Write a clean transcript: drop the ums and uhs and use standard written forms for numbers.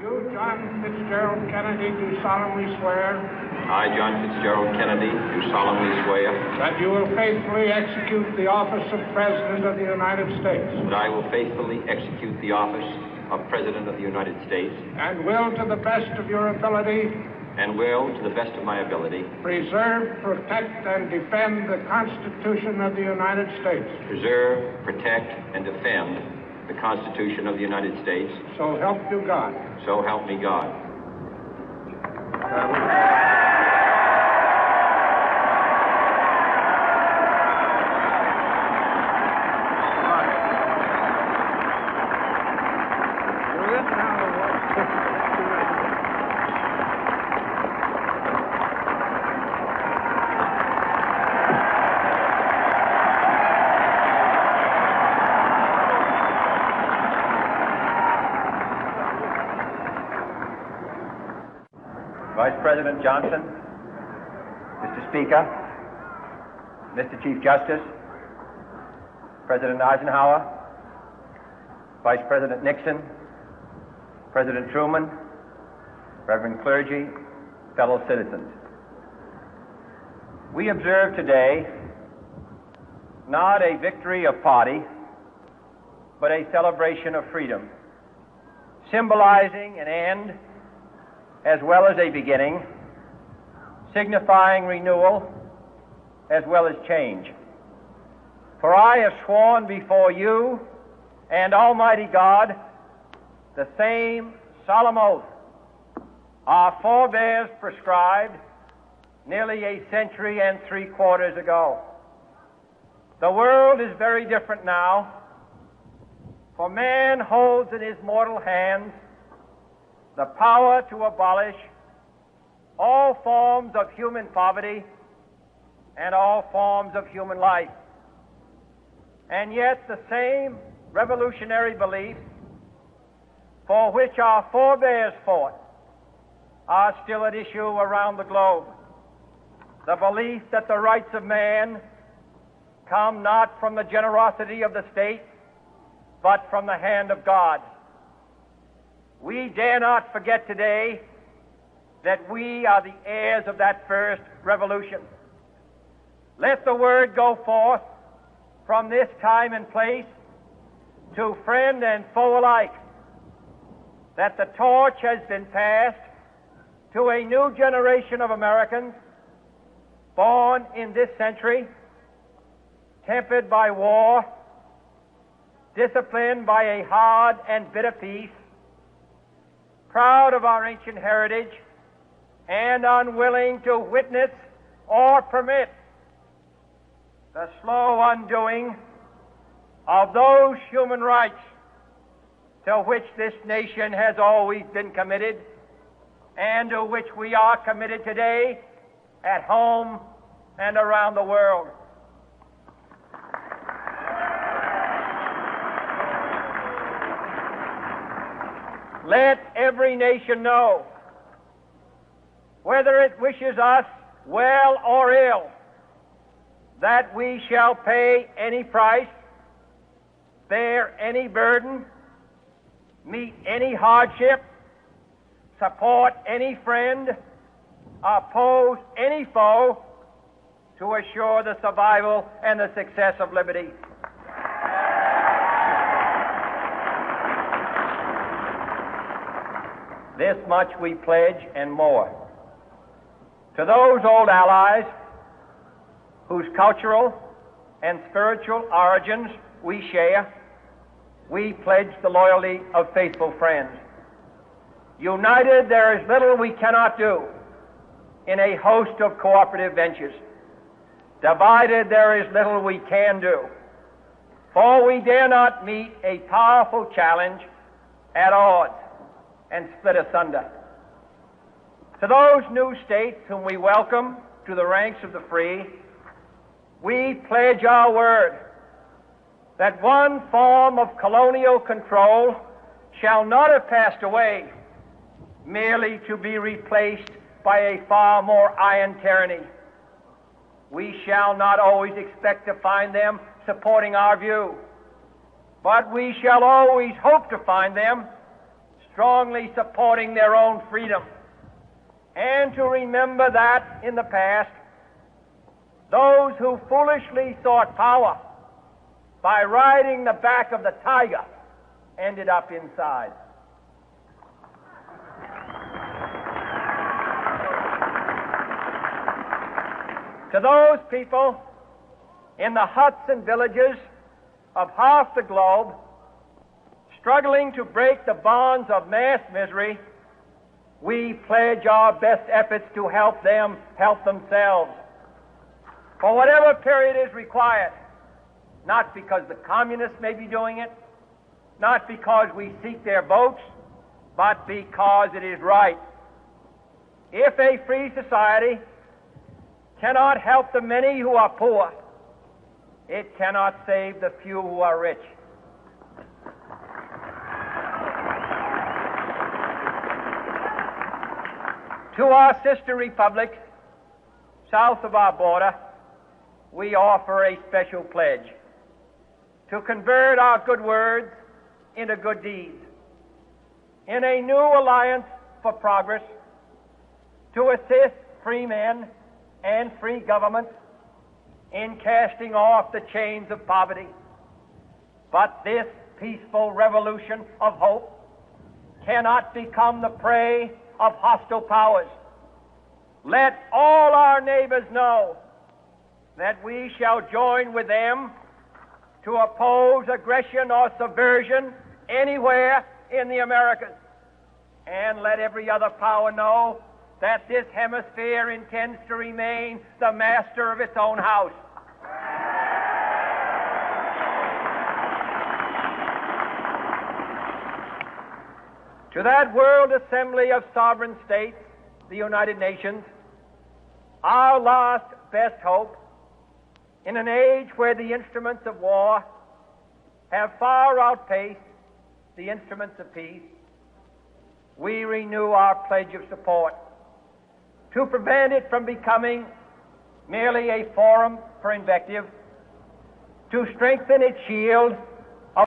You, John Fitzgerald Kennedy, do solemnly swear. I, John Fitzgerald Kennedy, do solemnly swear. That you will faithfully execute the office of President of the United States. That I will faithfully execute the office of President of the United States. And will, to the best of your ability. And will, to the best of my ability. Preserve, protect, and defend the Constitution of the United States. Preserve, protect, and defend the Constitution of the United States. So help you God. So help me God. Vice President Johnson, Mr. Speaker, Mr. Chief Justice, President Eisenhower, Vice President Nixon, President Truman, Reverend clergy, fellow citizens. We observe today not a victory of party, but a celebration of freedom, symbolizing an end as well as a beginning, signifying renewal as well as change. For I have sworn before you and Almighty God the same solemn oath our forebears prescribed nearly a century and 3/4 ago. The world is very different now, for man holds in his mortal hands the power to abolish all forms of human poverty and all forms of human life. And yet the same revolutionary beliefs for which our forebears fought are still at issue around the globe. The belief that the rights of man come not from the generosity of the state, but from the hand of God. We dare not forget today that we are the heirs of that first revolution. Let the word go forth from this time and place to friend and foe alike that the torch has been passed to a new generation of Americans born in this century, tempered by war, disciplined by a hard and bitter peace, proud of our ancient heritage, and unwilling to witness or permit the slow undoing of those human rights to which this nation has always been committed and to which we are committed today at home and around the world. Let every nation know, whether it wishes us well or ill, that we shall pay any price, bear any burden, meet any hardship, support any friend, oppose any foe to assure the survival and the success of liberty. This much we pledge and more. To those old allies whose cultural and spiritual origins we share, we pledge the loyalty of faithful friends. United, there is little we cannot do in a host of cooperative ventures. Divided, there is little we can do, for we dare not meet a powerful challenge at odds and split asunder. To those new states whom we welcome to the ranks of the free, we pledge our word that one form of colonial control shall not have passed away merely to be replaced by a far more iron tyranny. We shall not always expect to find them supporting our view, but we shall always hope to find them strongly supporting their own freedom, and to remember that in the past, those who foolishly sought power by riding the back of the tiger ended up inside. To those people in the huts and villages of half the globe struggling to break the bonds of mass misery, we pledge our best efforts to help them help themselves for whatever period is required, not because the communists may be doing it, not because we seek their votes, but because it is right. If a free society cannot help the many who are poor, it cannot save the few who are rich. To our sister republics south of our border, we offer a special pledge to convert our good words into good deeds, in a new alliance for progress, to assist free men and free governments in casting off the chains of poverty. But this peaceful revolution of hope cannot become the prey of hostile powers. Let all our neighbors know that we shall join with them to oppose aggression or subversion anywhere in the Americas. And let every other power know that this hemisphere intends to remain the master of its own house. To that World Assembly of Sovereign States, the United Nations, our last best hope, in an age where the instruments of war have far outpaced the instruments of peace, we renew our pledge of support to prevent it from becoming merely a forum for invective, to strengthen its shield